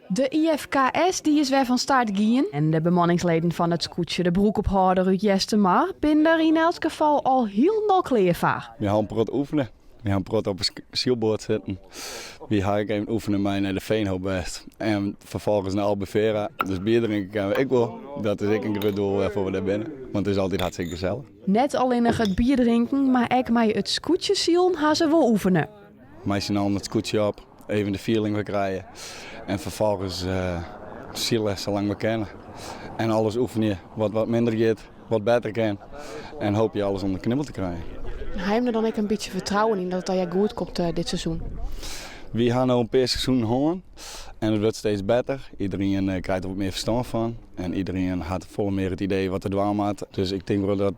De IFKS die is weer van start gaan. En de bemanningsleden van het scootje de broek ophouden uit Jestemar binnen er in elk geval al heel nog klaar voor. We gaan prot oefenen. We gaan prot op een zielboord zitten. We gaan even oefenen mij naar de Veenhoop best. En vervolgens naar Albufeira. Dus bier drinken ik wel. Dat is ik een groot doel voor we daar binnen. Want het is altijd hartstikke gezellig. Net alleen nog het bier drinken, maar ook met het scootje zielen gaan ze wel oefenen. Mij zien al het scootje op. Even de feeling weer krijgen. En vervolgens zielen zo lang we kennen. En alles oefenen wat minder gaat, wat beter kan. En hoop je alles onder knibbel te krijgen. Hij er dan ook een beetje vertrouwen in dat het goed komt dit seizoen? We gaan nu een paar seizoen horen. En het wordt steeds beter. Iedereen krijgt er wat meer verstand van. En iedereen had volle meer het idee wat er dwaan had. Dus ik denk wel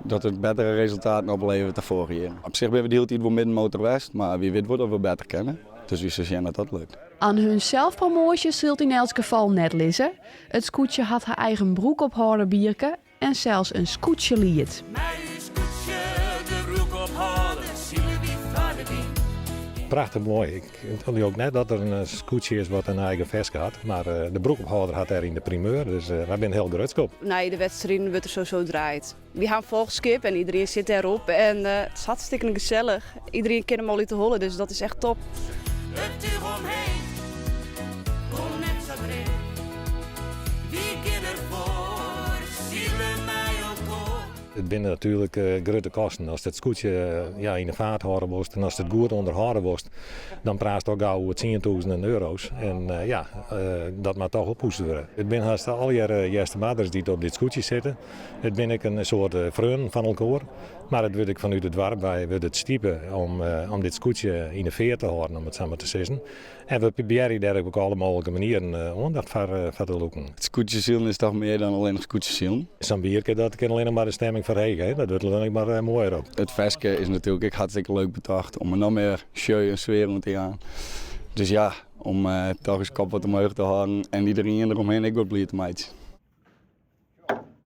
dat het betere resultaten oplevert dan vorig jaar. Op zich ben we de hele tijd wel middenmotor west, maar wie weet wordt we beter kennen. Dus wie zou zien dat dat lukt. Aan hun zelfpromotie zult in elk geval net lezen. Het scootje had haar eigen broek op haar bierke en zelfs een scootje lied. Prachtig mooi. Ik vond ook net dat er een scootje is wat een eigen vest had. Maar de broekophouder had er in de primeur, dus wij zijn heel grutskop. Nee, de wedstrijd wordt er sowieso draait. We gaan volgskip en iedereen zit erop en het is hartstikke gezellig. Iedereen kan hem al te hollen, dus dat is echt top. Het uur omheen, kom net zo breed. Wie kan ervoor, zielen mij ook op. Het binnen natuurlijk grote kosten. Als het scootje in de vaart houden wordt en als het goed onderhouden wordt, dan praat het ook gauw 10.000 euro's. En dat moet toch opgehoest worden. Het zijn haast al je eerste maders die op dit scootje zitten. Het ben ik een soort vreun van elkaar. Maar het wil ik vanuit het dorp bij het stiepen om dit scootje in de veer te houden, om het samen te zeggen. En we proberen daar op alle mogelijke manieren om dat voor te lukken. Het scootjesielen is toch meer dan alleen nog scootjesielen. Zo'n bierke, dat kan alleen maar de stemming verhegen. Dat wordt alleen maar mooier op. Het vestje is natuurlijk ook hartstikke leuk bedacht om er nog meer show en sfeer te gaan. Dus ja, om toch eens kop wat omhoog te houden en iedereen eromheen ik word blij te meidje.